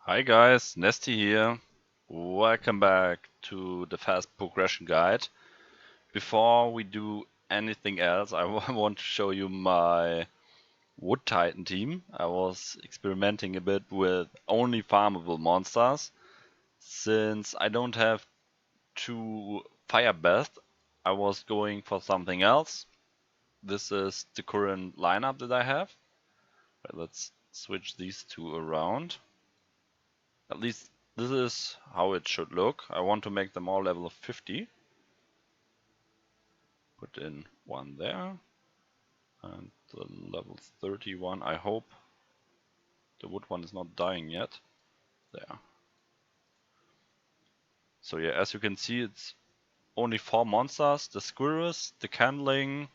Hi guys, Nesty here. Welcome back to the Fast Progression Guide. Before we do anything else, I want to show you my Wood Titan team. I was experimenting a bit with only farmable monsters. Since I don't have two Fire Breath, I was going for something else. This is the current lineup that I have. Let's switch these two around. At least this is how it should look. I want to make them all level of 50. Put in one there. And the level 31, I hope the wood one is not dying yet. There. So yeah, as you can see, it's only 4 monsters. The Squirrels, the Candling,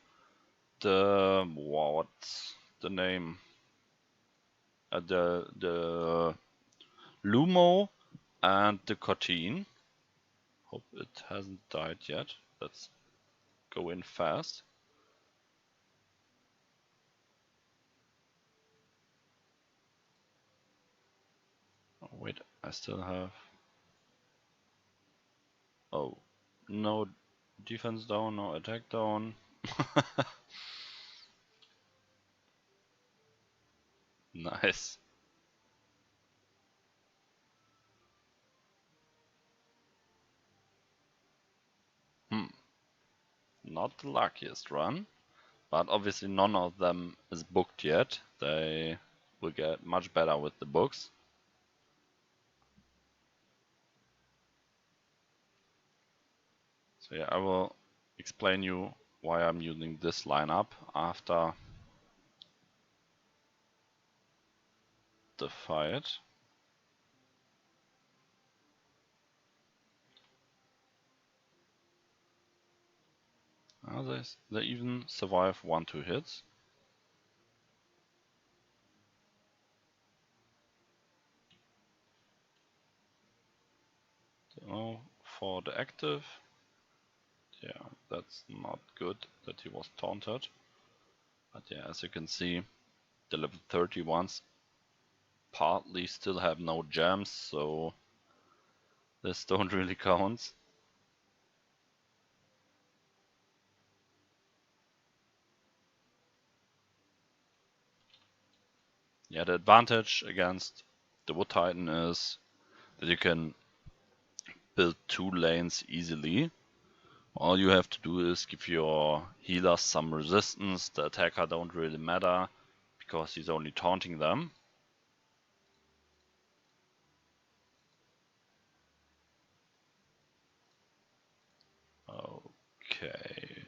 the... what's the name? The Lumo and the Cortine. Hope it hasn't died yet. Let's go in fast. Oh, wait, I still have... Oh, no defense down, no attack down. Nice. Not the luckiest run, but obviously none of them is booked yet. They will get much better with the books. So yeah, I will explain you why I'm using this lineup after the fight. They even survive 1-2 hits. So for the active, yeah, that's not good that he was taunted. But yeah, as you can see, the level 30 ones partly still have no gems, so this don't really count. Yeah, the advantage against the Wood Titan is that you can build 2 lanes easily. All you have to do is give your healers some resistance. The attacker don't really matter because he's only taunting them. Okay.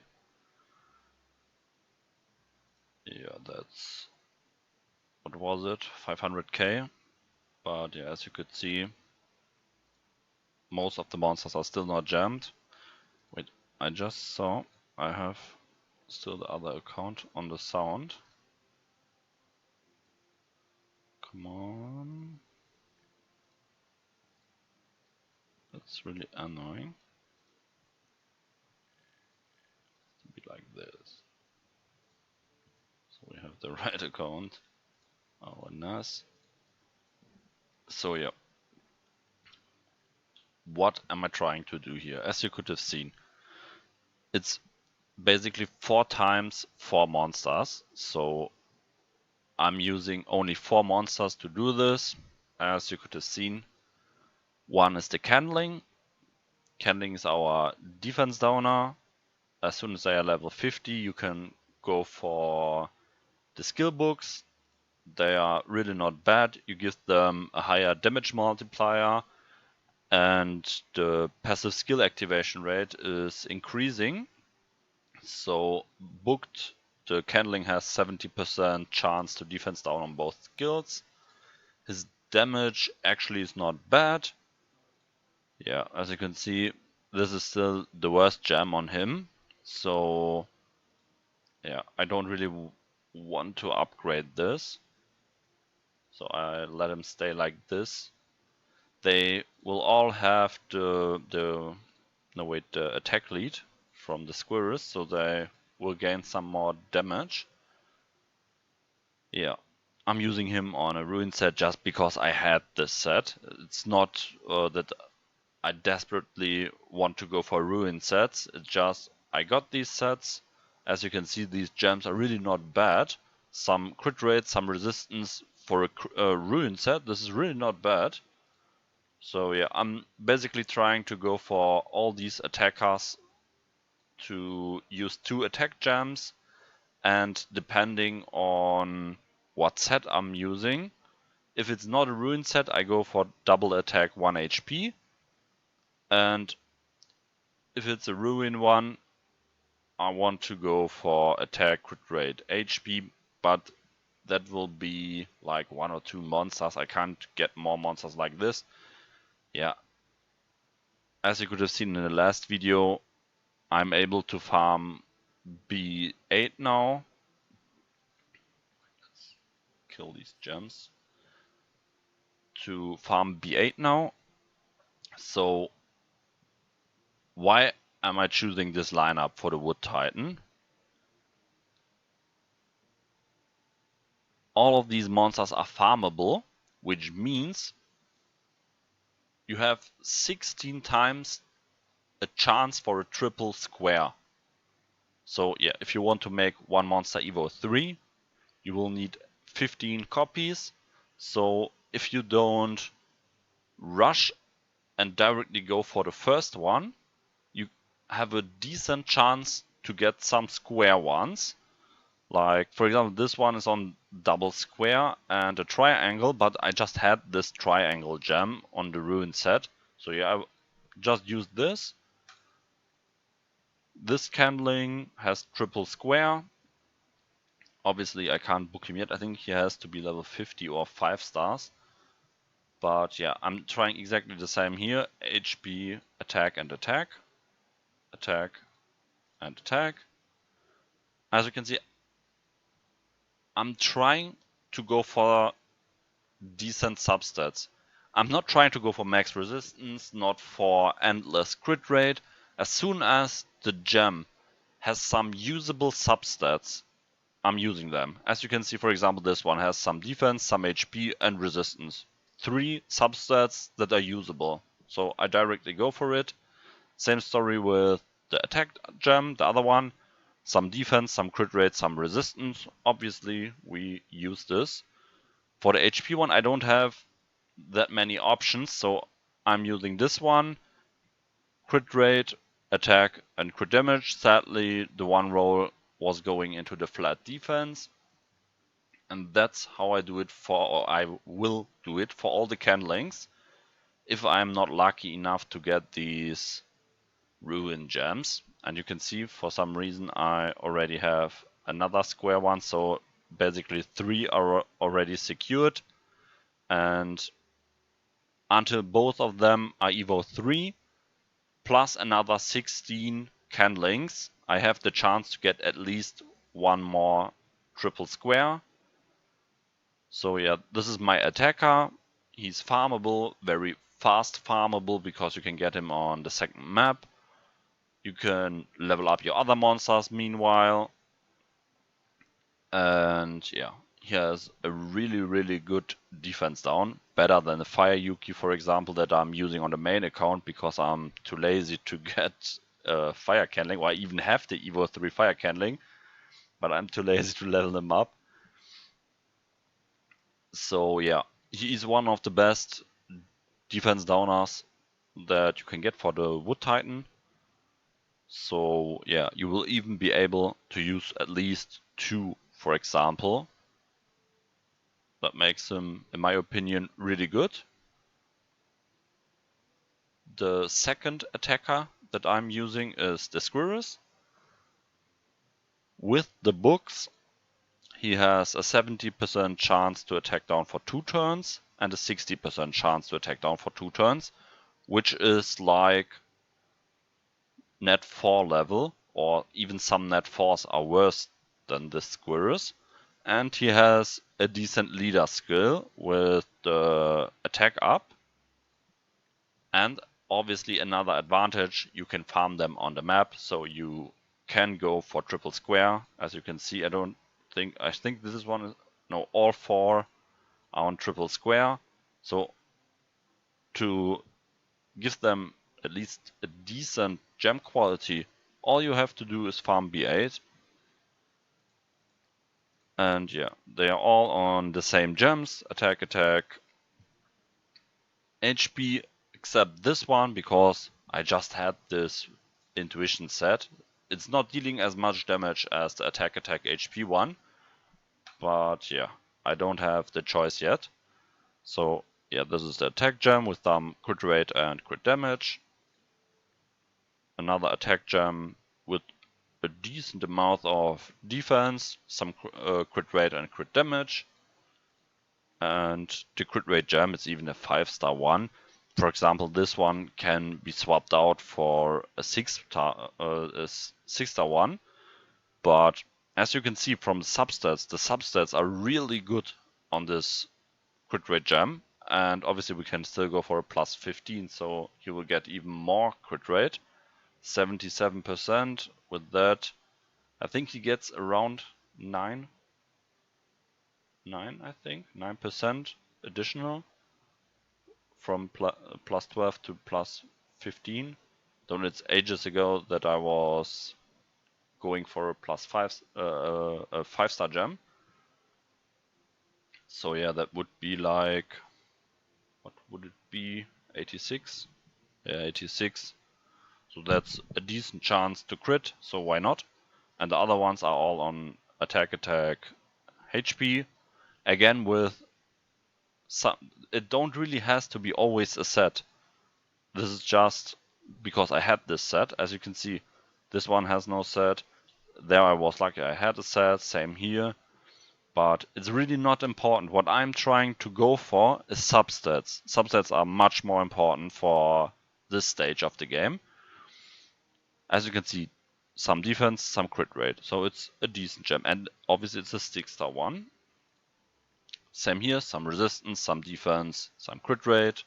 Yeah, that's... what was it? 500k. But yeah, as you could see, most of the monsters are still not jammed. Wait, I just saw I have still the other account on the sound. Come on. That's really annoying. To be like this. So we have the right account. Oh, nice. So yeah. What am I trying to do here? As you could have seen, it's basically 4 times 4 monsters. So I'm using only 4 monsters to do this. As you could have seen, one is the Candling. Candling is our defense downer. As soon as they are level 50, you can go for the skill books. They are really not bad. You give them a higher damage multiplier, and the passive skill activation rate is increasing. So booked, the Candling has 70% chance to defense down on both skills. His damage actually is not bad. Yeah, as you can see, this is still the worst gem on him. So yeah, I don't really want to upgrade this. So I let him stay like this. They will all have the attack lead from the squirrels, so they will gain some more damage. Yeah, I'm using him on a ruin set just because I had this set. It's not that I desperately want to go for ruin sets. It's just I got these sets. As you can see, these gems are really not bad. Some crit rate, some resistance for a ruin set. This is really not bad. So yeah, I'm basically trying to go for all these attackers to use 2 attack gems, and depending on what set I'm using, if it's not a ruin set, I go for double attack 1 HP, and if it's a ruin one, I want to go for attack crit rate HP, but that will be like 1 or 2 monsters. I can't get more monsters like this. Yeah, as you could have seen in the last video, I'm able to farm B8 now. Let's kill these gems. To farm B8 now. So why am I choosing this lineup for the Wood Titan? All of these monsters are farmable, which means you have 16 times a chance for a triple square. So yeah, if you want to make one monster Evo 3, you will need 15 copies. So if you don't rush and directly go for the first one, you have a decent chance to get some square ones. Like, for example, this one is on double square and a triangle, but I just had this triangle gem on the ruin set. So yeah, I just used this. This candling has triple square. Obviously, I can't book him yet. I think he has to be level 50 or 5 stars. But yeah, I'm trying exactly the same here. HP, attack and attack. Attack and attack. As you can see, I'm trying to go for decent substats. I'm not trying to go for max resistance, not for endless crit rate. As soon as the gem has some usable substats, I'm using them. As you can see, for example, this one has some defense, some HP and resistance. 3 substats that are usable. So I directly go for it. Same story with the attack gem, the other one. Some defense, some crit rate, some resistance. Obviously, we use this. For the HP one, I don't have that many options, so I'm using this one. Crit rate, attack, and crit damage. Sadly, the one roll was going into the flat defense. And that's how I do it or I will do it for all the candlings. If I'm not lucky enough to get these ruin gems. And you can see for some reason I already have another square one, so basically 3 are already secured. And until both of them are Evo 3, plus another 16 candlings, I have the chance to get at least one more triple square. So yeah, this is my attacker. He's farmable, very fast farmable, because you can get him on the second map. You can level up your other monsters meanwhile. And yeah, he has a really good defense down. Better than the Fire Yuki, for example, that I'm using on the main account because I'm too lazy to get Fire Candling, or I even have the Evo 3 Fire Candling, but I'm too lazy to level them up. So yeah, he is one of the best defense downers that you can get for the Wood Titan. So yeah, you will even be able to use at least 2, for example. That makes him, in my opinion, really good. The second attacker that I'm using is the Squirrus. With the books, he has a 70% chance to attack down for 2 turns and a 60% chance to attack down for 2 turns, which is like net 4 level, or even some net 4s are worse than the Squirrus. And he has a decent leader skill with the attack up. And obviously another advantage, you can farm them on the map, so you can go for triple square. As you can see, I think this is one no, all 4 are on triple square. So to give them at least a decent gem quality, all you have to do is farm B8. And yeah, they are all on the same gems, attack, HP, except this one, because I just had this intuition set. It's not dealing as much damage as the attack HP one, but yeah, I don't have the choice yet. So yeah, this is the attack gem with some crit rate and crit damage. Another attack gem with a decent amount of defense, some crit rate and crit damage. And the crit rate gem is even a 5-star one. For example, this one can be swapped out for a 6-star one. But as you can see from the substats are really good on this crit rate gem. And obviously we can still go for a plus 15, so you will get even more crit rate. 77%. With that, I think he gets around 9, I think, 9% additional from plus 12 to plus 15. Though it's ages ago that I was going for a plus 5, a 5-star gem. So yeah, that would be like, what would it be? 86? Yeah, 86. So that's a decent chance to crit, so why not? And the other ones are all on attack, HP. Again, with some, it don't really has to be always a set. This is just because I had this set. As you can see, this one has no set. There I was lucky I had a set, same here. But it's really not important. What I'm trying to go for is substats. Substats are much more important for this stage of the game. As you can see, some defense, some crit rate. So it's a decent gem. And obviously it's a 6-star one. Same here, some resistance, some defense, some crit rate.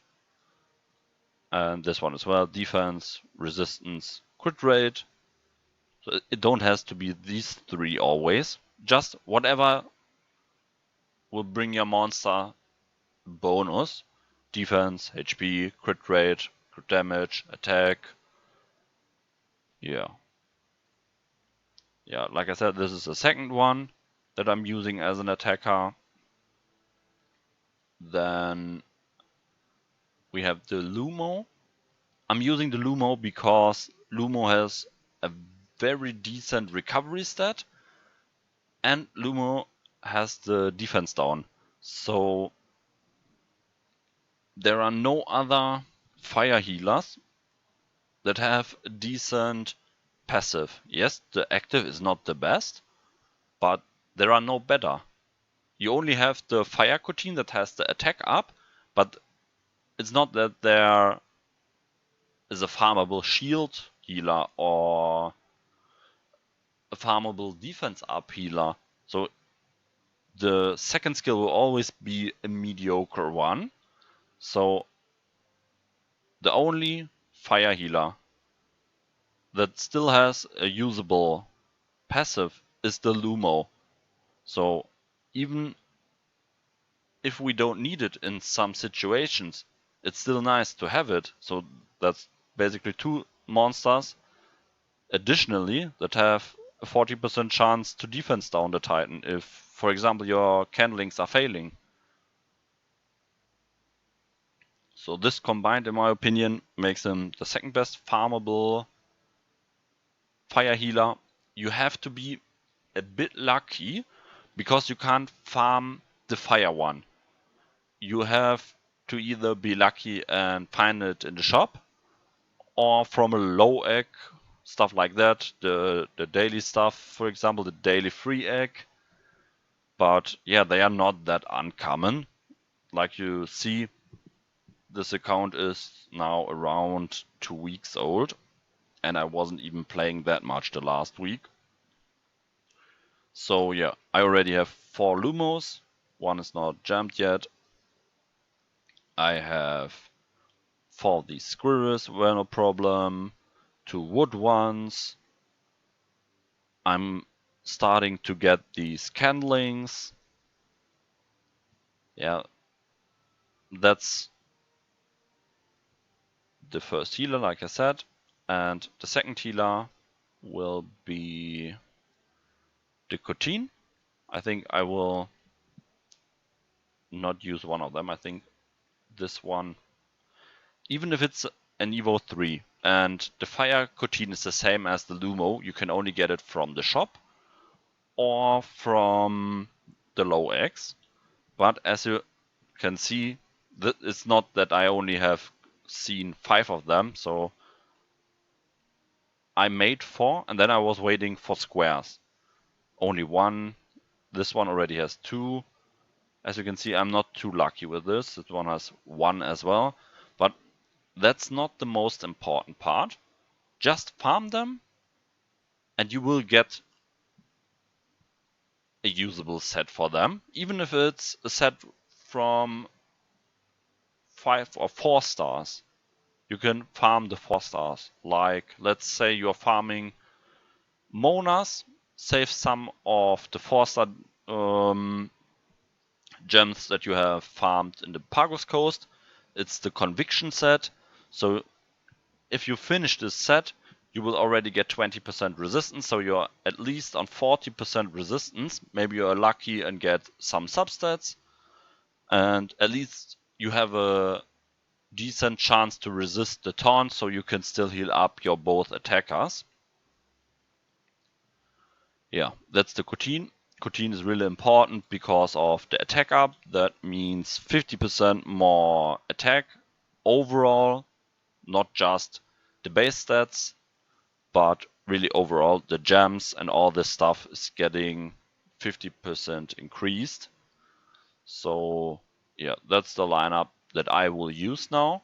And this one as well, defense, resistance, crit rate. So it don't has to be these 3 always. Just whatever will bring your monster bonus. Defense, HP, crit rate, crit damage, attack. Yeah. Yeah, like I said, this is the second one that I'm using as an attacker. Then we have the Lumo. I'm using the Lumo because Lumo has a very decent recovery stat and Lumo has the defense down. So there are no other fire healers that have a decent passive. Yes, the active is not the best, but there are no better. You only have the fire Cotin that has the attack up, but it's not that there is a farmable shield healer or a farmable defense up healer. So the second skill will always be a mediocre one. So the only fire healer that still has a usable passive is the Lumo. So even if we don't need it in some situations, it's still nice to have it. So that's basically 2 monsters additionally that have a 40% chance to defense down the Titan if, for example, your candlings are failing. So this combined, in my opinion, makes him the second best farmable fire healer. You have to be a bit lucky because you can't farm the fire one. You have to either be lucky and find it in the shop or from a low egg, stuff like that. The daily stuff, for example, the daily free egg. But yeah, they are not that uncommon. Like you see, this account is now around 2 weeks old, and I wasn't even playing that much the last week. So yeah, I already have 4 Lumos. One is not jammed yet. I have 4 of these squirrels, were no problem. 2 wood ones. I'm starting to get these candlings. Yeah, that's the first healer, like I said. And the second healer will be the Cotin. I think I will not use one of them. I think this one, even if it's an Evo 3 and the Fire Cotin is the same as the Lumo, you can only get it from the shop or from the low X. But as you can see, it's not that I only have seen 5 of them, so I made 4 and then I was waiting for squares. Only one. This one already has 2. As you can see, I'm not too lucky with this. This one has 1 as well. But that's not the most important part. Just farm them and you will get a usable set for them. Even if it's a set from 5 or 4 stars. You can farm the 4 stars. Like, let's say you're farming Monas, save some of the 4-star gems that you have farmed in the Pagos Coast. It's the Conviction set. So if you finish this set, you will already get 20% resistance. So you're at least on 40% resistance. Maybe you're lucky and get some substats. And at least you have a decent chance to resist the taunt, so you can still heal up your both attackers. Yeah, that's the Cotin. Cotin is really important because of the attack up. That means 50% more attack overall, not just the base stats, but really overall the gems and all this stuff is getting 50% increased. So yeah, that's the lineup that I will use now.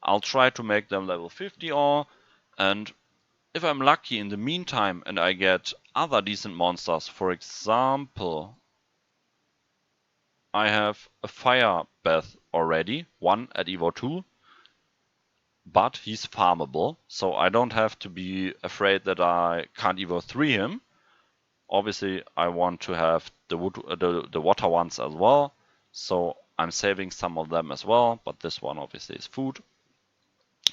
I'll try to make them level 50 all, and if I'm lucky in the meantime and I get other decent monsters, for example, I have a Fire Bath already, one at Evo 2, but he's farmable, so I don't have to be afraid that I can't Evo 3 him. Obviously, I want to have the water ones as well, so I'm saving some of them as well, but this one obviously is food.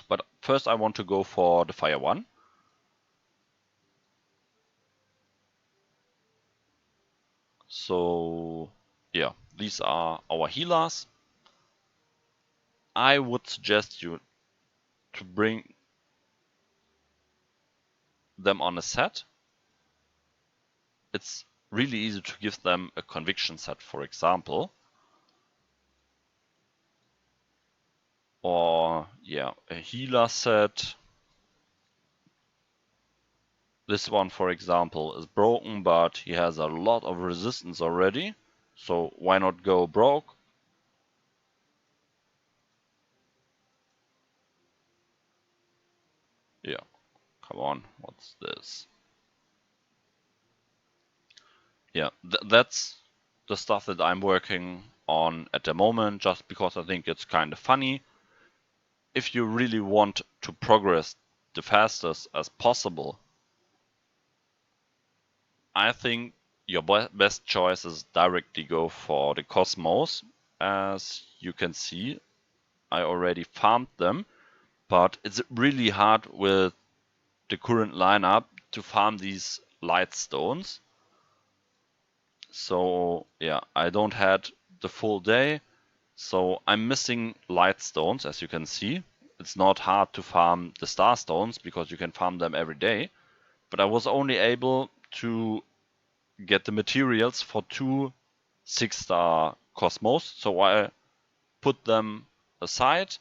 But first I want to go for the fire one. So yeah, these are our healers. I would suggest you to bring them on a set. It's really easy to give them a conviction set, for example. Or yeah, a healer set. This one, for example, is broken, but he has a lot of resistance already. So why not go broke? Yeah, come on, what's this? Yeah, that's the stuff that I'm working on at the moment, just because I think it's kind of funny. If you really want to progress the fastest as possible, I think your best choice is directly go for the Cosmos. As you can see, I already farmed them, but it's really hard with the current lineup to farm these light stones. So yeah, I don't had the full day, so I'm missing light stones, as you can see. It's not hard to farm the star stones because you can farm them every day, but I was only able to get the materials for 2 6-star Cosmos, so I put them aside,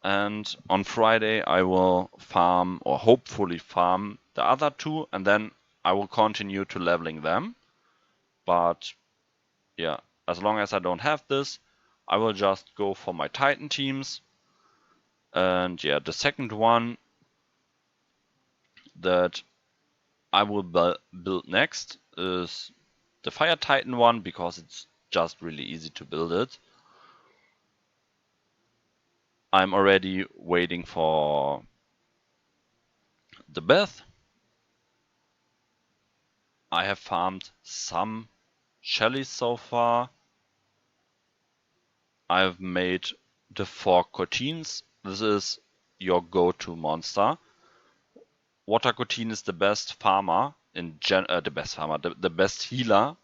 and on Friday I will farm, or hopefully farm, the other 2, and then I will continue to leveling them. But yeah, as long as I don't have this, I will just go for my Titan teams. And yeah, the second one that I will build next is the Fire Titan one, because it's just really easy to build it. I'm already waiting for the Beth. I have farmed some Shellies so far. I've made the 4 Cortines. This is your go-to monster. Water Cortine is the best farmer the best healer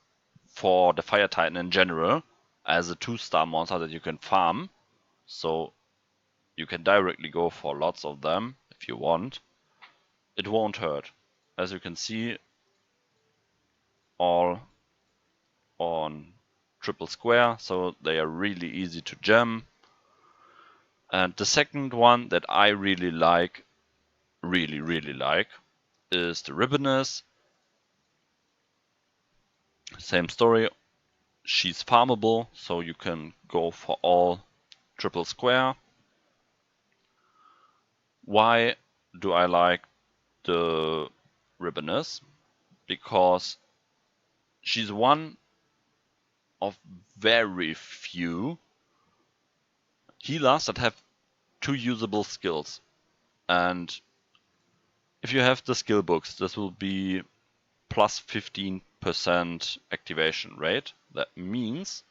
for the Fire Titan in general, as a 2-star monster that you can farm. So you can directly go for lots of them if you want. It won't hurt. As you can see, all on triple square, so they are really easy to gem. And the second one that I really like, is the Ribboness. Same story, she's farmable, so you can go for all triple square. Why do I like the Ribboness? Because she's one of very few healers that have 2 usable skills. And if you have the skill books, this will be plus 15% activation rate. That means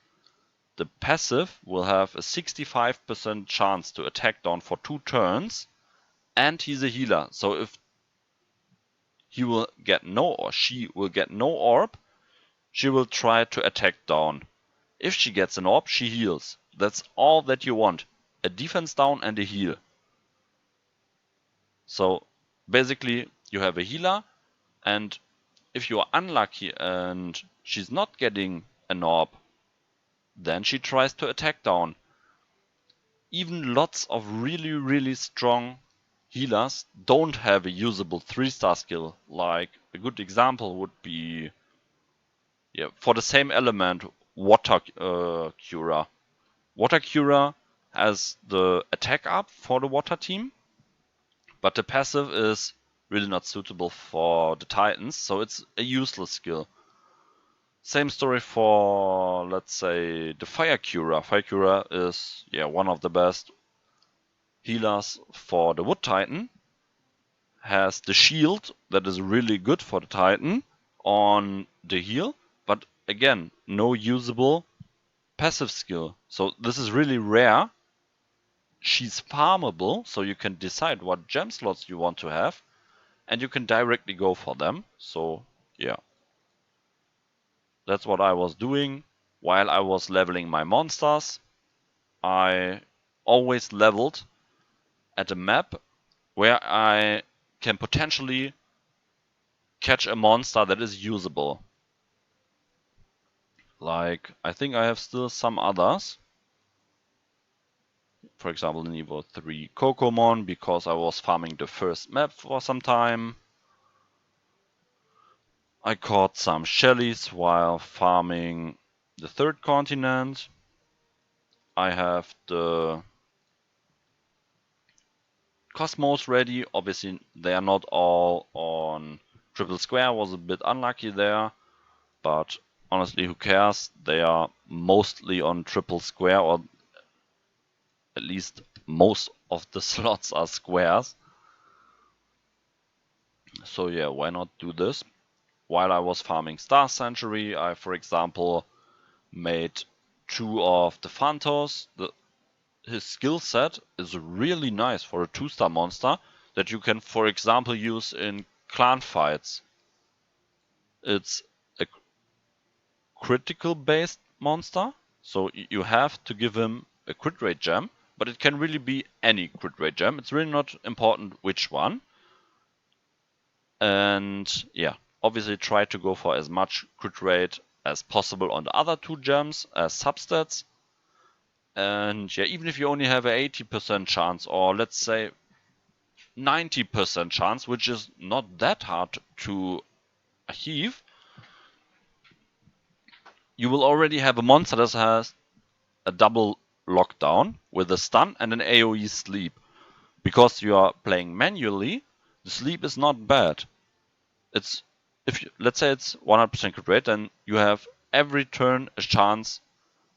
the passive will have a 65% chance to attack down for 2 turns, and he's a healer. So if he will get or she will get no orb, she will try to attack down. If she gets an orb, she heals. That's all that you want. A defense down and a heal. So basically you have a healer, and if you are unlucky and she's not getting an orb, then she tries to attack down. Even lots of really strong healers don't have a usable 3-star skill. Like a good example would be, for the same element, Water Cura. Water Cura has the attack up for the water team, but the passive is really not suitable for the Titans, so it's a useless skill. Same story for, let's say, the Fire Cura. Fire Cura is one of the best healers for the Wood Titan. Has the shield that is really good for the Titan on the heal, but again, no usable passive skill. So this is really rare. She's farmable, so you can decide what gem slots you want to have, and you can directly go for them. So yeah, that's what I was doing while I was leveling my monsters. I always leveled at a map where I can potentially catch a monster that is usable. Like, I think I have still some others. For example, in Evo 3 Kokomon, because I was farming the first map for some time. I caught some Shellys while farming the third continent. I have the Cosmos ready. Obviously, they are not all on triple square. I was a bit unlucky there, but honestly, who cares? They are mostly on triple square, or at least most of the slots are squares. So yeah, why not do this? While I was farming Star Sanctuary, I, for example, made 2 of the Phantos. His skill set is really nice for a 2-star monster that you can, for example, use in clan fights. It's a critical based monster, so you have to give him a crit rate gem, but it can really be any crit rate gem. It's really not important which one. And yeah, obviously try to go for as much crit rate as possible on the other 2 gems as substats. And yeah, even if you only have a 80% chance, or let's say 90% chance, which is not that hard to achieve, you will already have a monster that has a double lockdown with a stun and an AoE sleep. Because you are playing manually, the sleep is not bad. It's, let's say it's 100% crit rate, then you have every turn a chance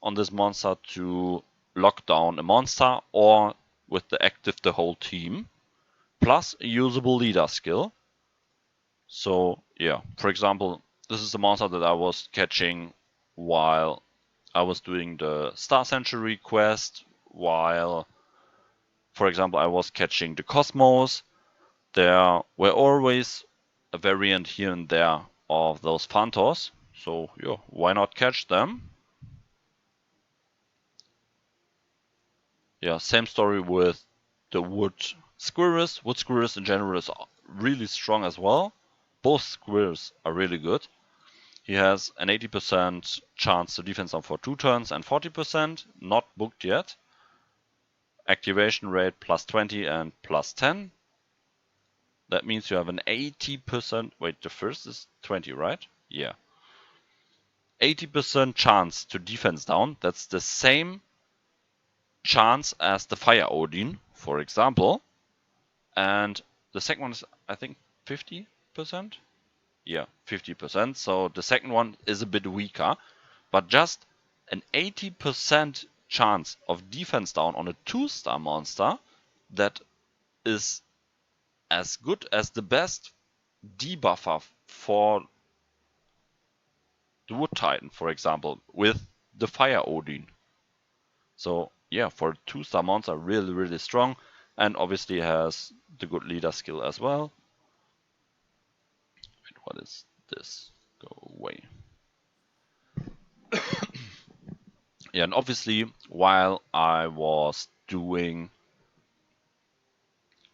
on this monster to lock down a monster, or with the active the whole team, plus a usable leader skill. So yeah, for example, this is the monster that I was catching while I was doing the Star Century quest while, for example, I was catching the Cosmos. There were always a variant here and there of those Phantos, so yeah, why not catch them? Yeah, same story with the Wood Squirrels. Wood Squirrels in general is really strong as well. Both Squirrels are really good. He has an 80% chance to defense on for 2 turns and 40%, not booked yet. Activation rate plus 20 and plus 10. That means you have an 80%. Wait, the first is 20, right? Yeah. 80% chance to defense down. That's the same chance as the Fire Odin, for example. And the second one is, I think, 50%? Yeah, 50%. So the second one is a bit weaker, but just an 80% chance of defense down on a 2-star monster that is as good as the best debuffer for the Wood Titan, for example, with the Fire Odin. So yeah, for a 2-star monster, really, really strong, and obviously has the good leader skill as well. Wait, what is this? Go away. Yeah, and obviously, while I was doing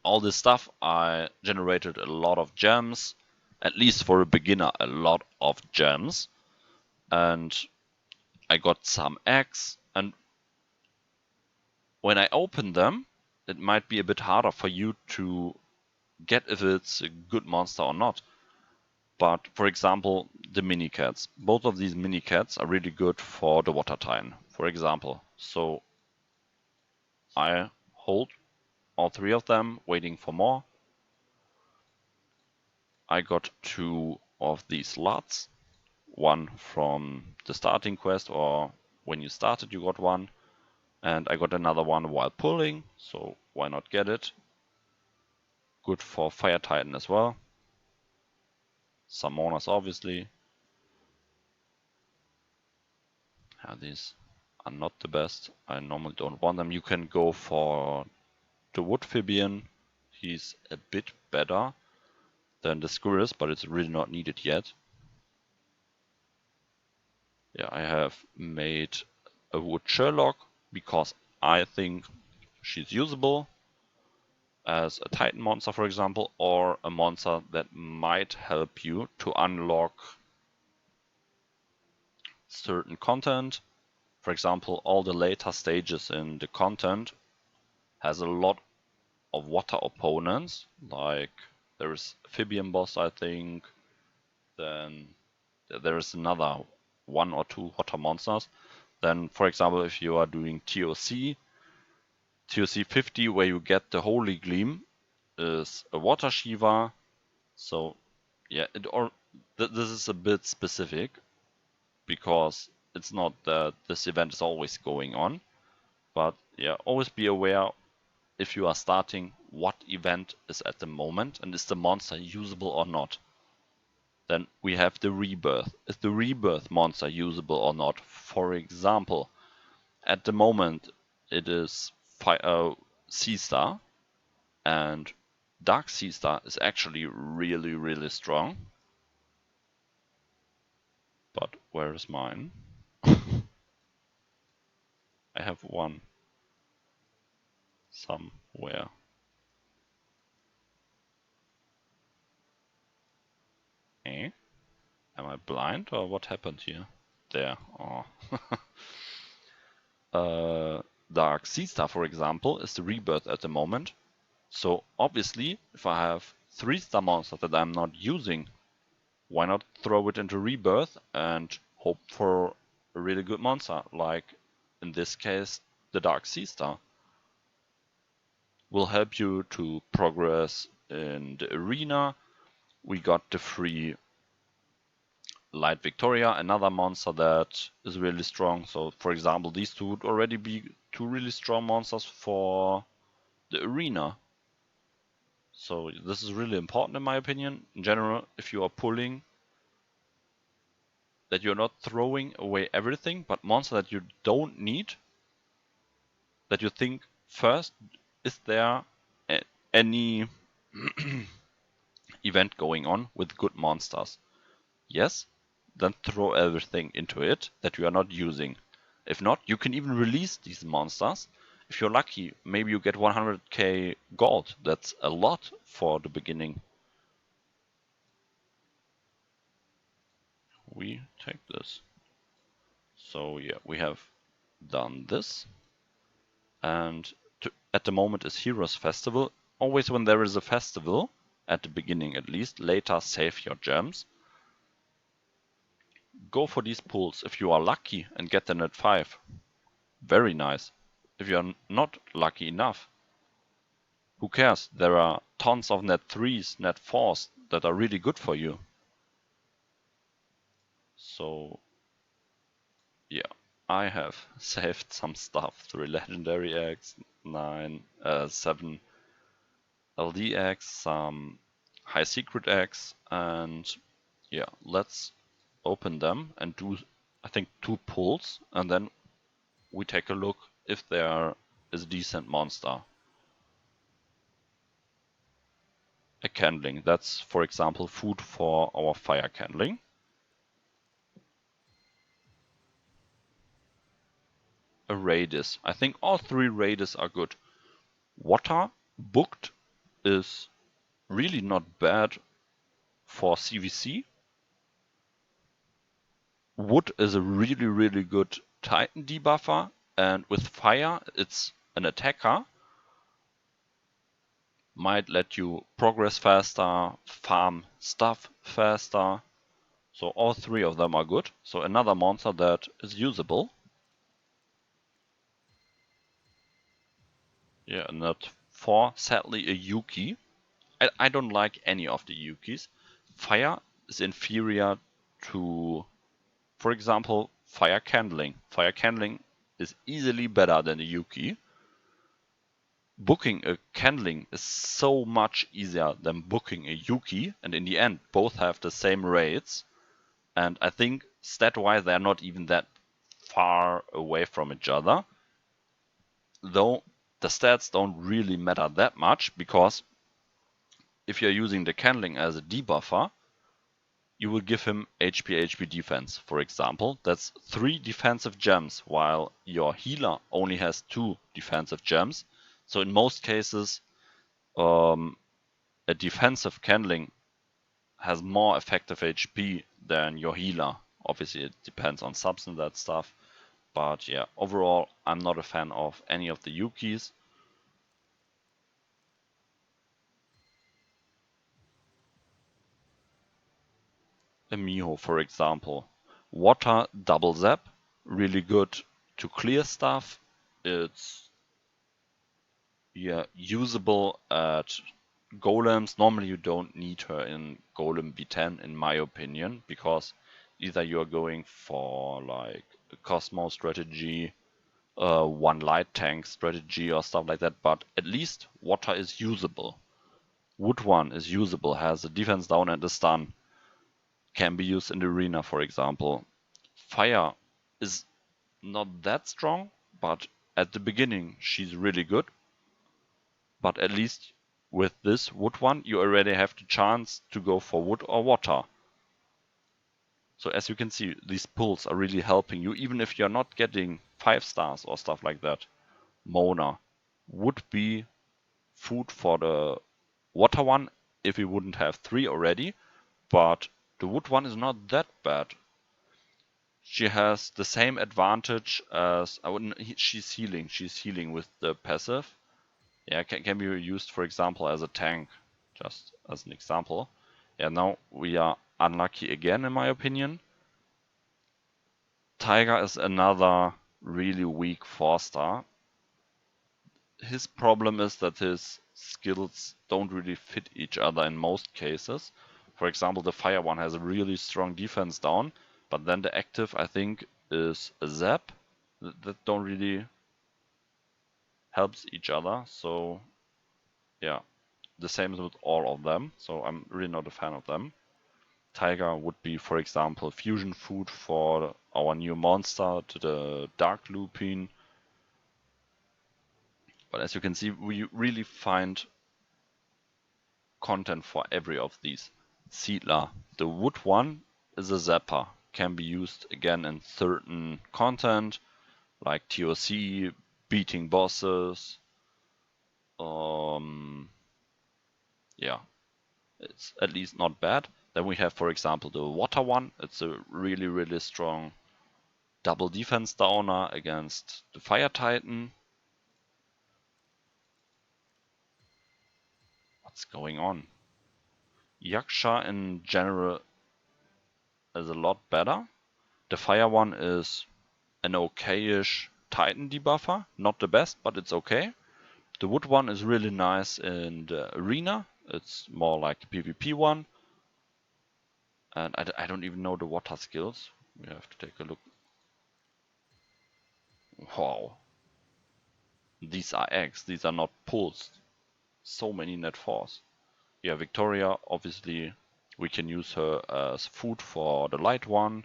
all this stuff, I generated a lot of gems, at least for a beginner, a lot of gems, and I got some eggs, and when I open them, it might be a bit harder for you to get if it's a good monster or not. But for example, the mini cats. Both of these mini cats are really good for the water titan, for example. So I hold all 3 of them, waiting for more. I got 2 of these lots. One from the starting quest, or when you started you got one. And I got another one while pulling, so why not get it? Good for Fire Titan as well. Summoners, obviously. Yeah, these are not the best. I normally don't want them. You can go for the Wood Phibian. He's a bit better than the Squirrels, but it's really not needed yet. Yeah, I have made a Wood Sherlock because I think she's usable as a Titan monster, for example, or a monster that might help you to unlock certain content. For example, all the later stages in the content has a lot of water opponents, like there is Phibian boss, I think, then there is another 1 or 2 water monsters. Then, for example, if you are doing TOC 50, where you get the Holy Gleam, is a water Shiva. So yeah, this is a bit specific because it's not that this event is always going on, but yeah, always be aware if you are starting what event is at the moment and is the monster usable or not. Then we have the rebirth. Is the rebirth monster usable or not? For example, at the moment it is Sea Star, and Dark Sea Star is actually really, really strong. But where is mine? I have one somewhere. Eh? Am I blind or what happened here? There. Oh. Dark Sea Star, for example, is the rebirth at the moment. So obviously, if I have 3-star monsters that I'm not using, why not throw it into rebirth and hope for a really good monster, like in this case, the Dark Sea Star. Will help you to progress in the arena. We got the free Light Victoria, another monster that is really strong. So for example, these 2 would already be 2 really strong monsters for the arena. So this is really important in my opinion. In general, if you are pulling, that you're not throwing away everything, but monster that you don't need, that you think first, is there any event going on with good monsters? Yes, then throw everything into it that you are not using. If not, you can even release these monsters. If you're lucky, maybe you get 100k gold. That's a lot for the beginning. We take this. So yeah, we have done this. And at the moment is Heroes Festival. Always when there is a festival, at the beginning at least, later save your gems. Go for these pools if you are lucky and get them at 5. Very nice. If you are not lucky enough, who cares? There are tons of net 3s, net 4s that are really good for you. So yeah, I have saved some stuff. 3 legendary eggs, 7 LD eggs, some high secret eggs, and yeah, let's open them and do, I think, 2 pulls, and then we take a look if there is a decent monster. A candling, that's for example food for our fire candling. A Radis, I think all 3 Radis are good. Water booked is really not bad for CVC. Wood is a really good Titan debuffer, and with fire it's an attacker. Might let you progress faster, farm stuff faster. So all 3 of them are good. So another monster that is usable. Yeah, and that 4, sadly a Yuki. I don't like any of the Yukis. Fire is inferior to, for example, fire candling. Fire candling is easily better than a Yuki. Booking a candling is so much easier than booking a Yuki, and in the end both have the same rates. And I think stat-wise they're not even that far away from each other. Though the stats don't really matter that much, because if you're using the candling as a debuffer, you will give him HP defense, for example. That's 3 defensive gems, while your healer only has 2 defensive gems. So in most cases, a defensive candling has more effective HP than your healer. Obviously, it depends on subs and that stuff. But yeah, overall, I'm not a fan of any of the Yukis. A Miho, for example. Water double zap, really good to clear stuff. It's usable at golems. Normally you don't need her in golem B10 in my opinion, because either you're going for like a Cosmo strategy, one light tank strategy or stuff like that, but at least water is usable. Wood one is usable, has a defense down and a stun. Can be used in the arena, for example. Fire is not that strong, but at the beginning she's really good. But at least with this wood one, you already have the chance to go for wood or water. So as you can see, these pulls are really helping you, even if you're not getting 5 stars or stuff like that. Mona would be food for the water one if we wouldn't have 3 already, but the wood one is not that bad. She has the same advantage as, I wouldn't, she's healing with the passive. Yeah, can be used, for example, as a tank, just as an example. Yeah, now we are unlucky again, in my opinion. Tiger is another really weak 4-star. His problem is that his skills don't really fit each other in most cases. For example, the fire one has a really strong defense down, but then the active, I think, is a zap that don't really helps each other. So yeah, the same is with all of them. So I'm really not a fan of them. Tiger would be, for example, fusion food for our new monster, the Dark Lupine. But as you can see, we really find content for every of these. Seedler, the wood one, is a zapper. Can be used again in certain content, like TOC, beating bosses. Yeah, it's at least not bad. Then we have, for example, the water one. It's a really, really strong double defense downer against the Fire Titan. What's going on? Yaksha in general is a lot better. The fire one is an okay-ish Titan debuffer. Not the best, but it's okay. The wood one is really nice in the arena. It's more like a PvP one. And I don't even know the water skills. We have to take a look. Wow. These are eggs. These are not pulls. So many net 4s. Yeah, Victoria, obviously, we can use her as food for the light one.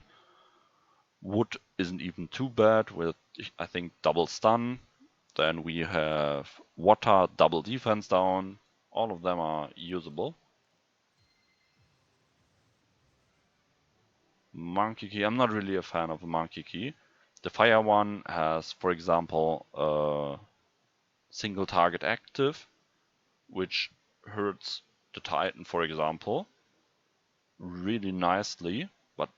Wood isn't even too bad with, I think, double stun. Then we have water, double defense down. All of them are usable. Monkey Key, I'm not really a fan of a Monkey Key. The fire one has, for example, a single target active, which hurts the Titan, for example, really nicely, but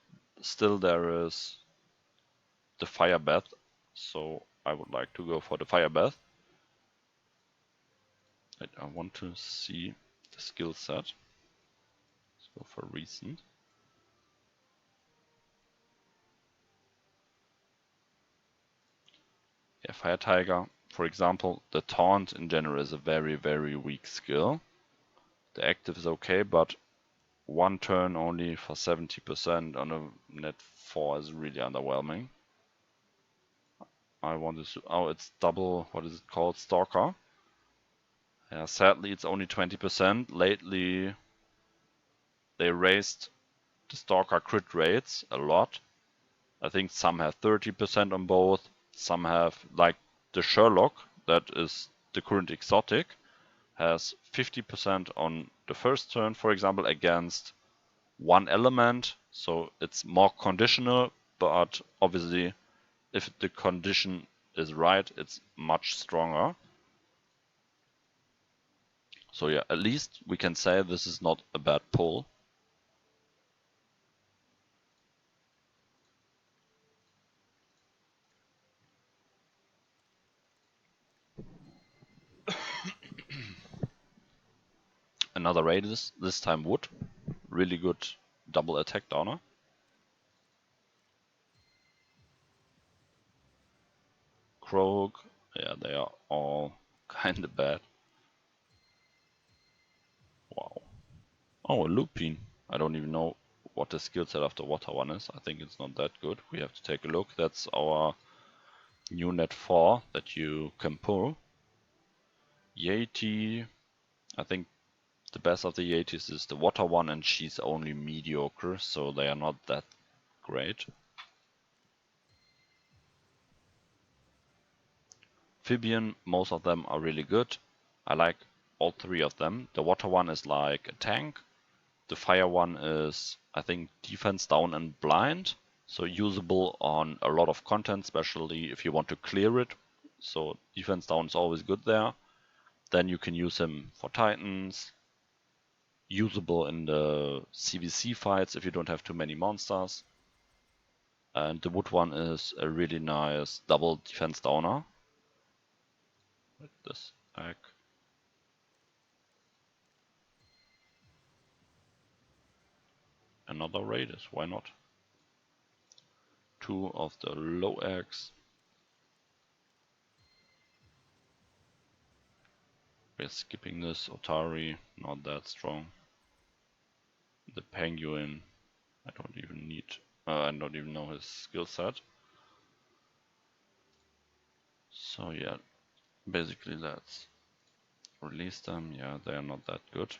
still there is the fire bath, so I would like to go for the fire bath. I want to see the skill set. Let's go for recent. Yeah, Fire Tiger, for example, the taunt in general is a very, very weak skill. The active is okay, but one turn only for 70% on a net 4 is really underwhelming. I want to. Oh, it's double. What is it called? Stalker. Yeah, sadly, it's only 20%. Lately, they raised the Stalker crit rates a lot. I think some have 30% on both. Some have, like the Sherlock, that is the current exotic, has 50% on the first turn, for example, against one element. So it's more conditional, but obviously, if the condition is right, it's much stronger. So yeah, at least we can say this is not a bad pull. Another raid is this time wood. Really good double attack downer. Krog, yeah, they are all kinda bad. Wow. Oh, a Lupine. I don't even know what the skill set of the water one is. I think it's not that good. We have to take a look. That's our new net 4 that you can pull. Yeti. I think the best of the Yetis is the water one, and she's only mediocre, so they are not that great. Phibian, most of them are really good. I like all three of them. The water one is like a tank. The fire one is, I think, defense down and blind. So usable on a lot of content, especially if you want to clear it. So defense down is always good there. Then you can use him for Titans. Usable in the CVC fights if you don't have too many monsters. And the wood one is a really nice double defense downer. Like this egg. Another raiders, why not? Two of the low eggs. We're skipping this. Otari, not that strong. The penguin, I don't even need. I don't even know his skill set. So yeah, basically let's release them. Yeah, they are not that good.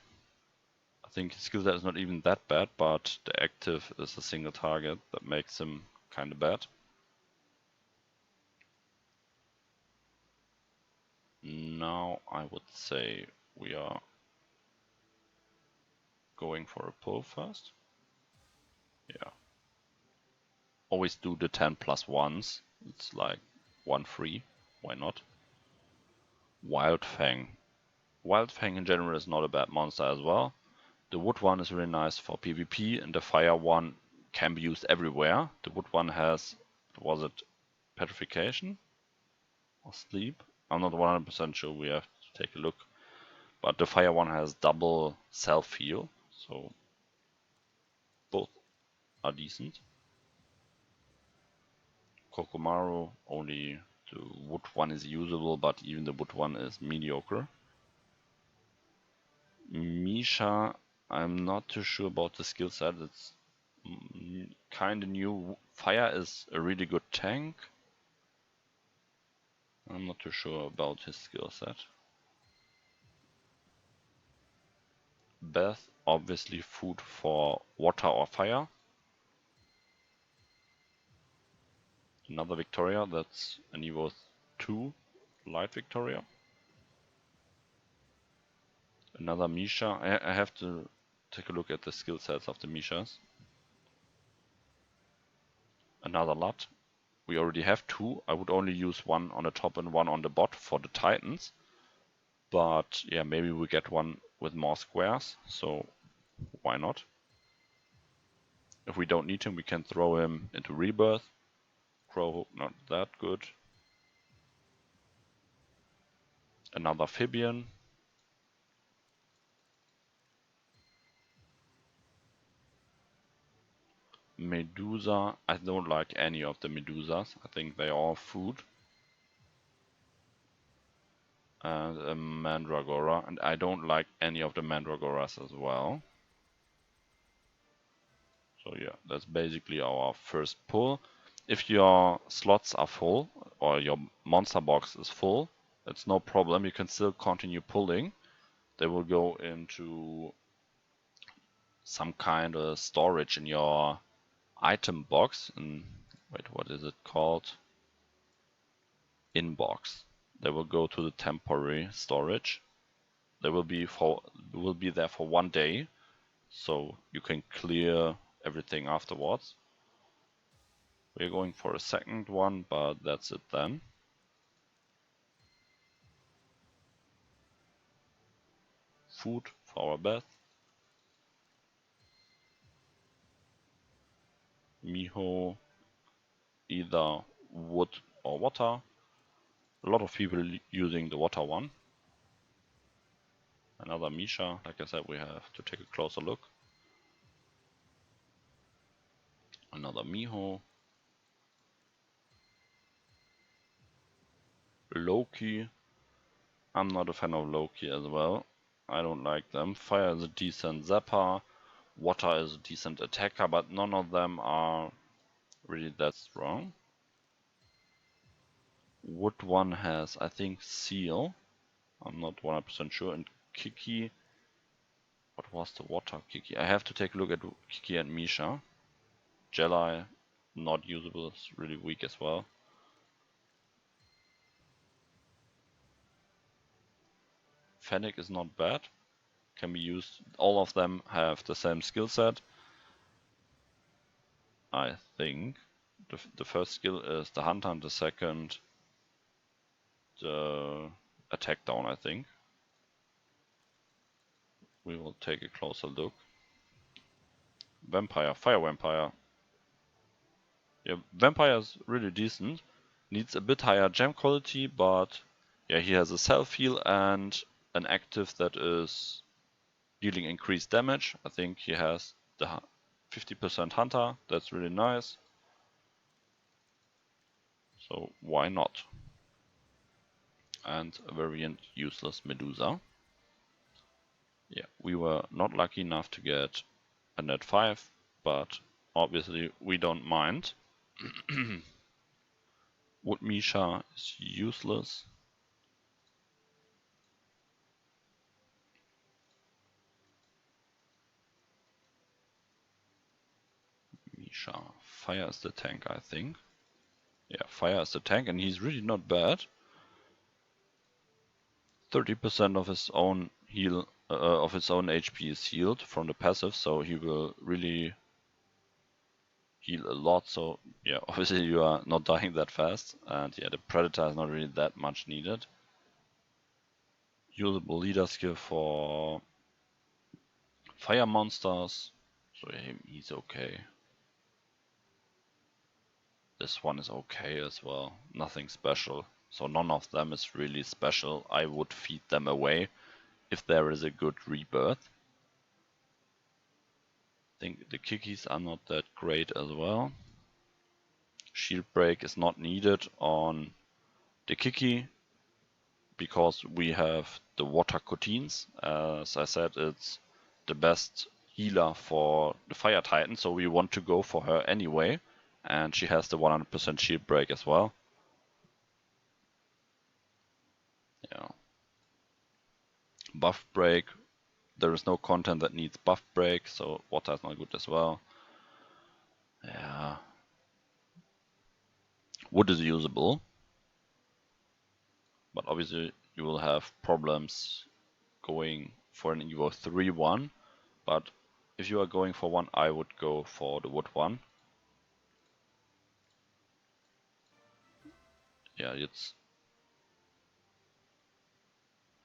I think his skill set is not even that bad, but the active is a single target that makes him kinda bad. Now I would say we are going for a pull first. Yeah. Always do the 10 plus ones. It's like 1 free. Why not? Wild Fang. Wild Fang in general is not a bad monster as well. The wood one is really nice for PvP, and the fire one can be used everywhere. The wood one has, was it petrification or sleep? I'm not 100% sure, we have to take a look. But the fire one has double self-heal, so both are decent. Kokomaru, only the wood one is usable, but even the wood one is mediocre. Misha, I'm not too sure about the skill set. It's kind of new. Fire is a really good tank. I'm not too sure about his skill set. Beth, obviously food for water or fire. Another Victoria, that's an Evo 2 light Victoria. Another Misha. I have to take a look at the skill sets of the Mishas. Another Lat. We already have 2. I would only use 1 on the top and 1 on the bot for the Titans. But yeah, maybe we get one with more squares, so why not? If we don't need him, we can throw him into Rebirth. Crow, not that good. Another Phibian. Medusa. I don't like any of the Medusas. I think they are all food. And a Mandragora. And I don't like any of the Mandragoras as well. So yeah, that's basically our first pull. If your slots are full or your monster box is full, it's no problem. You can still continue pulling. They will go into some kind of storage in your item box. And wait, what is it called? Inbox. They will go to the temporary storage. They will be there for 1 day, so you can clear everything afterwards. We're going for a second one, but that's it then. Food for our Beth. Miho, either wood or water. A lot of people using the water one. Another Misha. Like I said, we have to take a closer look. Another Miho. Loki. I'm not a fan of Loki as well. I don't like them. Fire is a decent zapper. Water is a decent attacker, but none of them are really that strong. Wood one has, I think, Seal. I'm not 100% sure. And Kiki. What was the water Kiki? I have to take a look at Kiki and Misha. Jelly, not usable, it's really weak as well. Fennec is not bad. Can be used. All of them have the same skill set. I think. The first skill is the Hunter and the second the attack down, I think. We will take a closer look. Vampire, Fire Vampire. Yeah, Vampire is really decent. Needs a bit higher gem quality, but yeah, he has a self-heal and an active that is dealing increased damage. I think he has the 50% Hunter, that's really nice. So why not? And a variant useless Medusa. Yeah, we were not lucky enough to get a net 5, but obviously we don't mind. Wood Misha is useless. Misha. Fire is the tank, I think. Yeah, fire is the tank, and he's really not bad. 30% of his own heal, of his own HP is healed from the passive, so he will really heal a lot. So yeah, obviously you are not dying that fast, and yeah, the predator is not really that much needed. Usable leader skill for fire monsters, so he's okay. This one is okay as well, nothing special. So none of them is really special. I would feed them away if there is a good rebirth. I think the kikis are not that great as well. Shield break is not needed on the kiki because we have the water cotines. As I said, it's the best healer for the fire titan, so we want to go for her anyway, and she has the 100% shield break as well. Yeah. Buff break, there is no content that needs buff break, so water is not good as well. Yeah. Wood is usable, but obviously you will have problems going for an Evo 3-1, but if you are going for one, I would go for the wood one. Yeah, it's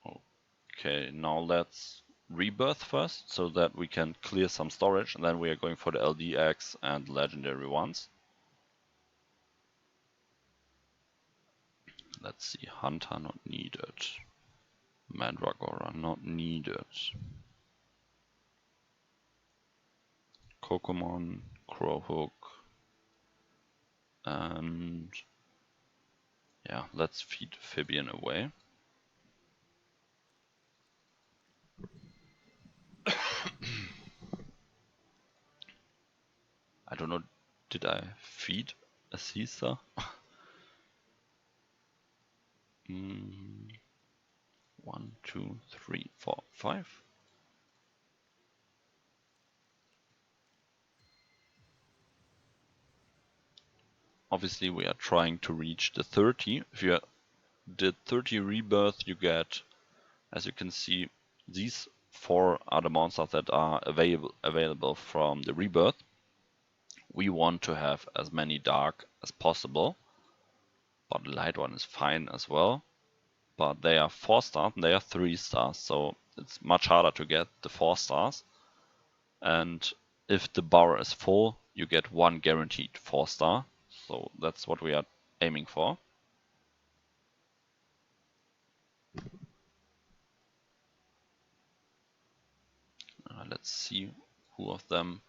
okay. Now let's rebirth first so that we can clear some storage, and then we are going for the LDX and legendary ones. Let's see, Hunter not needed. Mandragora not needed. Kokomon, Crowhook, and yeah, let's feed Fabian away. I don't know, did I feed a Caesar? 1, 2, 3, 4, 5. Obviously we are trying to reach the 30. If you did 30 rebirth, you get, as you can see, these 4 are the monsters that are available from the rebirth. We want to have as many dark as possible, but the light one is fine as well. But they are 4 stars and they are 3 stars, so it's much harder to get the 4 stars. And if the bar is full, you get 1 guaranteed 4 star. So that's what we are aiming for. Let's see who of them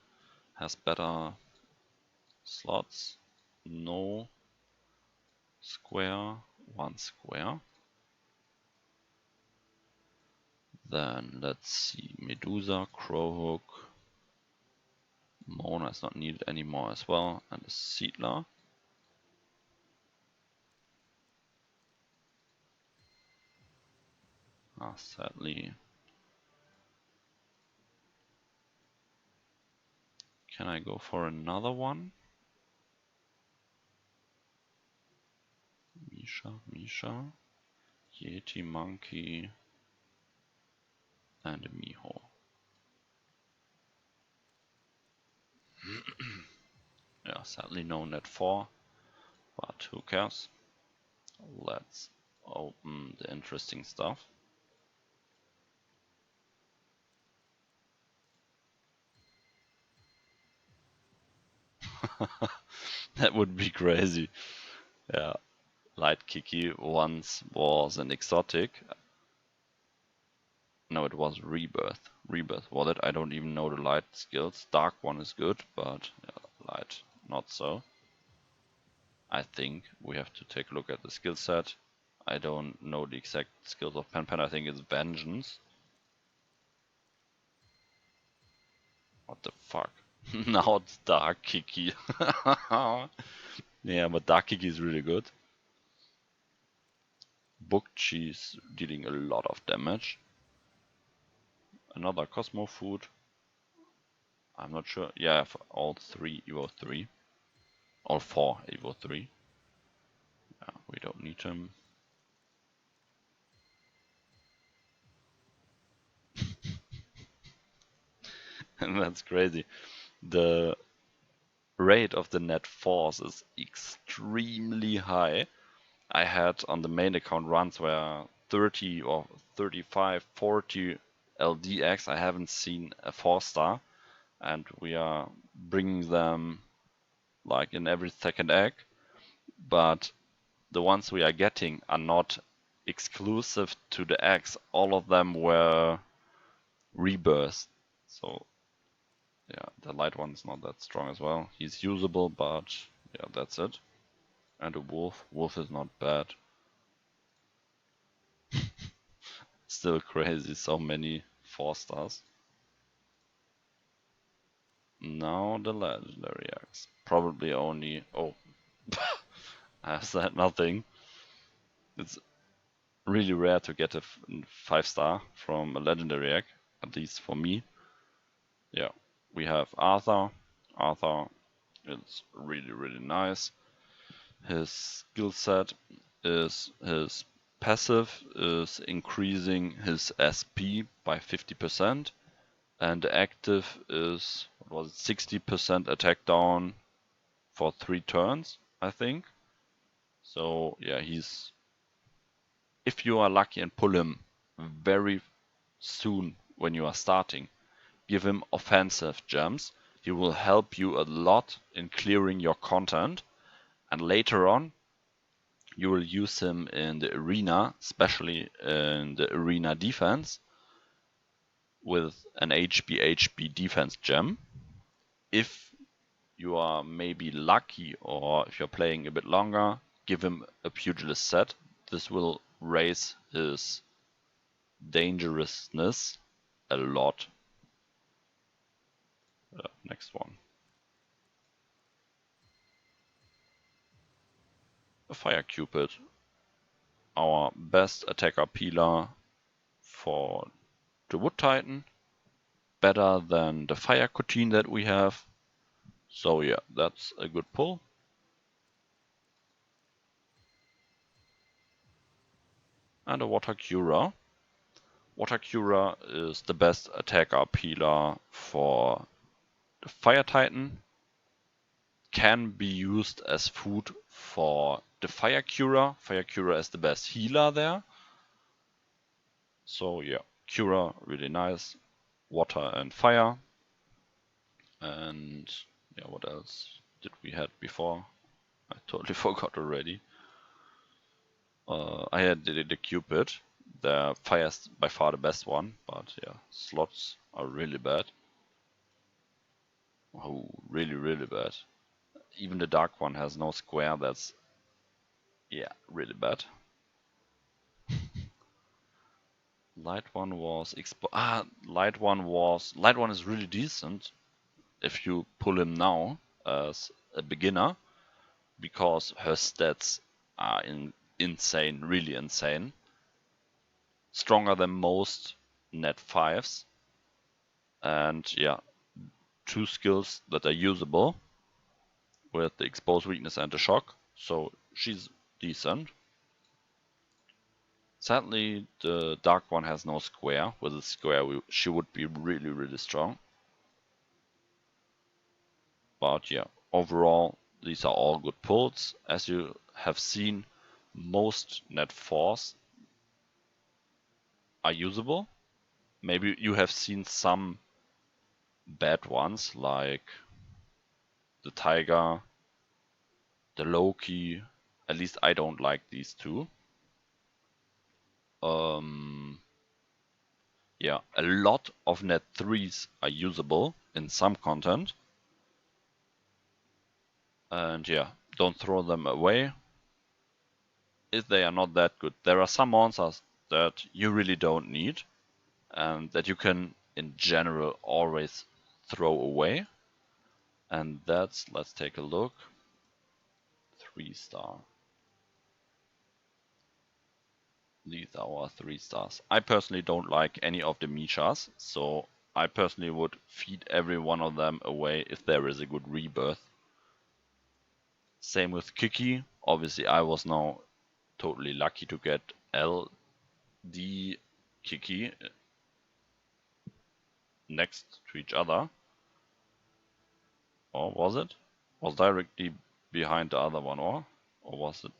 has better slots. No square, 1 square. Then let's see, Medusa, Crowhook, Mona is not needed anymore as well, and a Seedler. Sadly. Can I go for another one? Misha, Yeti, Monkey, and a Miho. Yeah, sadly no net 4, but who cares? Let's open the interesting stuff. That would be crazy. Yeah, Light Kiki once was an exotic. No, it was Rebirth. Rebirth was it? I don't even know the light skills. Dark one is good, but yeah, light not so. I think we have to take a look at the skill set. I don't know the exact skills of Pen. I think it's Vengeance. What the fuck? Now it's Dark Kiki. Yeah, but Dark Kiki is really good. Bukchi is dealing a lot of damage. Another Cosmo Food. I'm not sure. Yeah, for all 3 Evo 3. All 4 Evo 3. Yeah, we don't need him. And that's crazy. The rate of the net force is extremely high. I had on the main account runs where 30 or 35, 40 LDX. I haven't seen a 4-star, and we are bringing them like in every second egg. But the ones we are getting are not exclusive to the eggs. All of them were rebirth. So yeah, the light one is not that strong as well. He's usable, but yeah, that's it. And a wolf. Wolf is not bad. Still crazy, so many 4-stars. Now the legendary axe. Probably only... Oh, I said nothing. It's really rare to get a 5-star from a legendary egg, at least for me. Yeah, we have Arthur. Arthur is really, really nice. His skill set is his passive is increasing his SP by 50%, and the active is, what was it, 60% attack down for 3 turns, I think. So yeah, he's, if you are lucky and pull him very soon when you are starting, give him offensive gems. He will help you a lot in clearing your content, and later on you will use him in the arena, especially in the arena defense, with an HB defense gem. If you are maybe lucky, or if you're playing a bit longer, give him a pugilist set. This will raise his dangerousness a lot. Next one. A Fire Cupid. Our best attacker peeler for the Wood Titan. Better than the Fire Coutine that we have. So yeah, that's a good pull. And a Water Cura. Water Cura is the best attacker peeler for the Fire Titan. Can be used as food for the Fire Cura. Fire Cura is the best healer there. So yeah, Cura, really nice. Water and fire. And yeah, what else did we had before? I totally forgot already. I had the Cupid. The fire's by far the best one, but yeah, slots are really bad. Oh, really, really bad. Even the dark one has no square. That's, yeah, really bad. Light one was light one is really decent if you pull him now as a beginner, because her stats are insane, really insane. Stronger than most net 5s. And yeah, 2 skills that are usable with the expose weakness and the shock. So she's decent. Sadly, the dark one has no square. With a square, she would be really, really strong. But yeah, overall, these are all good pulls. As you have seen, most net 4s are usable. Maybe you have seen some bad ones, like the Tiger, the Loki. At least I don't like these two. Yeah, a lot of net 3s are usable in some content. And yeah, don't throw them away if they are not that good. There are some monsters that you really don't need and that you can in general always throw away. And that's, let's take a look, 3-star. These are our 3-stars. I personally don't like any of the Mishas, so I personally would feed every one of them away if there is a good rebirth. Same with Kiki. Obviously, I was now totally lucky to get LD Kiki next to each other. Or was it? Was directly behind the other one, or was it?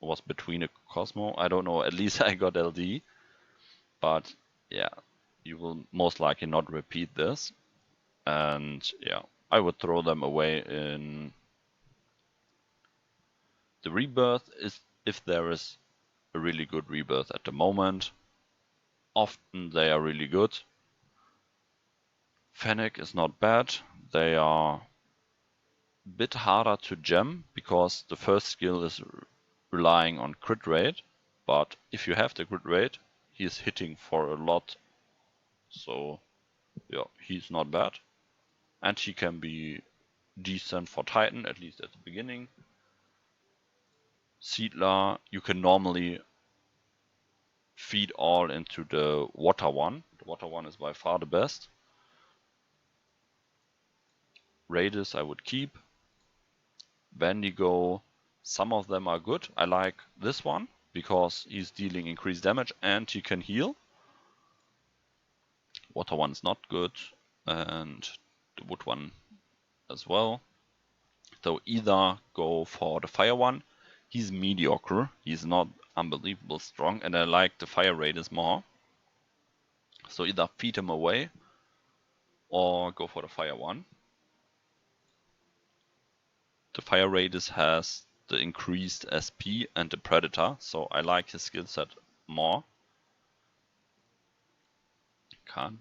Was between a Cosmo? I don't know. At least I got LD. But yeah, you will most likely not repeat this. And yeah, I would throw them away in the rebirth is if there is a really good rebirth at the moment. Often they are really good. Fennec is not bad. They are a bit harder to gem because the first skill is relying on crit rate. But if you have the crit rate, he's hitting for a lot. So yeah, he's not bad. And he can be decent for Titan, at least at the beginning. Seedler, you can normally feed all into the water one. The water one is by far the best. Radis I would keep. Wendigo, some of them are good. I like this one because he's dealing increased damage and he can heal. Water one is not good, and the wood one as well. So either go for the fire one. He's mediocre. He's not unbelievable strong, and I like the fire Radis more. So either feed him away or go for the fire one. The fire Radis has the increased SP and the Predator, so I like his skill set more. Can't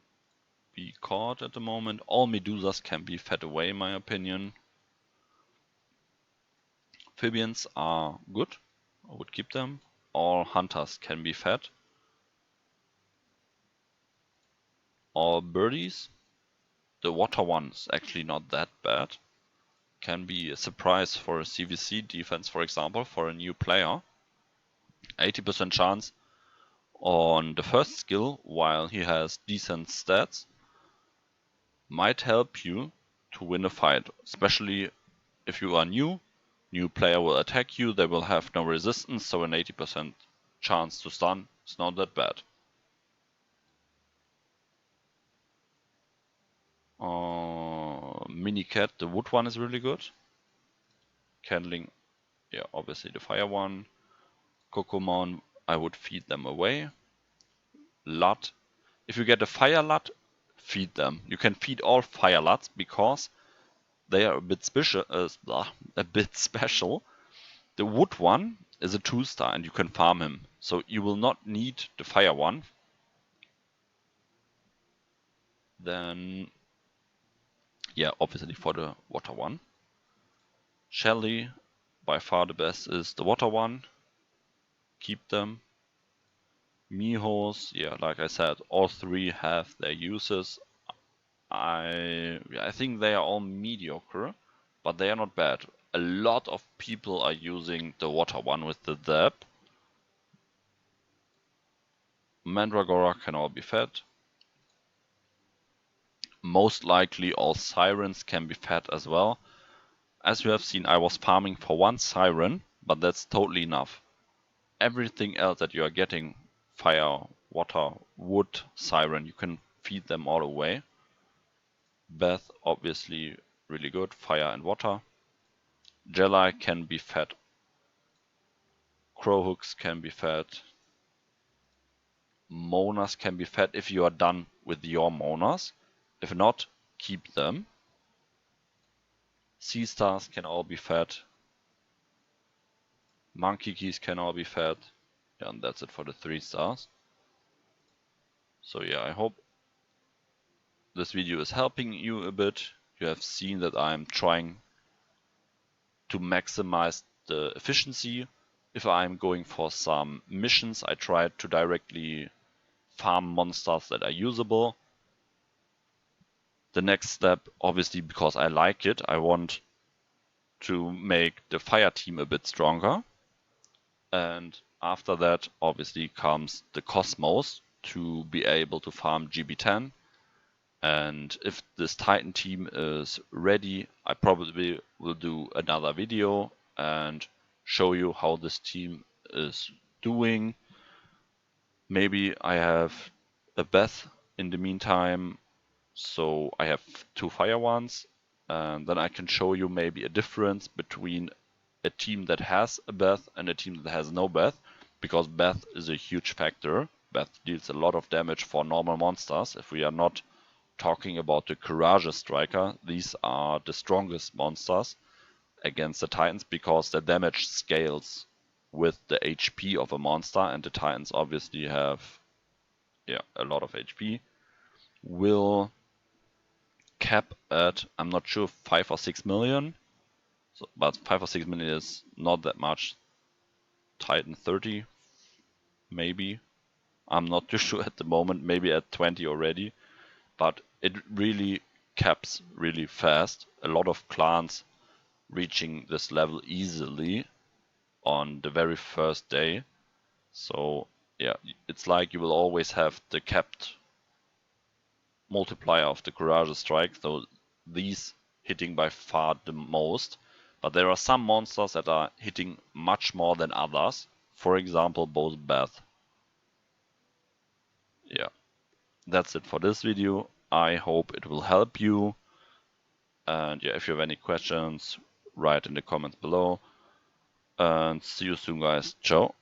be caught at the moment. All Medusas can be fed away, in my opinion. Amphibians are good. I would keep them. All Hunters can be fed. All Birdies. The water one is actually not that bad. Can be a surprise for a CVC defense, for example, for a new player. 80% chance on the first skill while he has decent stats might help you to win a fight, especially if you are new player will attack you, they will have no resistance, so an 80% chance to stun is not that bad. Minicat, the wood one is really good. Candling, yeah, obviously the fire one. Kokomon, I would feed them away. Lut, if you get a fire Lut, feed them. You can feed all fire Luts because they are a bit special. The wood one is a 2-star and you can farm him, so you will not need the fire one. Then, yeah, obviously for the water one. Shelly, by far the best is the water one. Keep them. Mihos, yeah, like I said, all three have their uses. I think they are all mediocre, but they are not bad. A lot of people are using the water one with the dab. Mandragora can all be fed. Most likely all sirens can be fed as well. As you have seen, I was farming for one siren, but that's totally enough. Everything else that you are getting, fire, water, wood, siren, you can feed them all away. Beth, obviously really good, fire and water. Jedi can be fed. Crowhooks can be fed. Monas can be fed if you are done with your Monas. If not, keep them. Sea stars can all be fed. Monkey keys can all be fed. Yeah, and that's it for the 3 stars. So yeah, I hope this video is helping you a bit. You have seen that I'm trying to maximize the efficiency. If I'm going for some missions, I try to directly farm monsters that are usable. The next step, obviously because I like it, I want to make the fire team a bit stronger. And after that, obviously, comes the Cosmos to be able to farm GB10. And if this Titan team is ready, I probably will do another video and show you how this team is doing. Maybe I have a Beth in the meantime, so I have 2 fire ones, and then I can show you maybe a difference between a team that has a Beth and a team that has no Beth, because Beth is a huge factor. Beth deals a lot of damage for normal monsters. If we are not talking about the Courageous Striker, these are the strongest monsters against the Titans because the damage scales with the HP of a monster, and the Titans obviously have a lot of HP. Will cap at, I'm not sure, 5 or 6 million, so, but 5 or 6 million is not that much. Titan 30, maybe. I'm not too sure at the moment, maybe at 20 already, but it really caps really fast. A lot of clans reaching this level easily on the very first day. So yeah, it's like you will always have the capped multiplier of the Courageous Strike, so these hitting by far the most. But there are some monsters that are hitting much more than others. For example, both Beth. Yeah, that's it for this video. I hope it will help you. And yeah, if you have any questions, write in the comments below. And see you soon, guys. Ciao.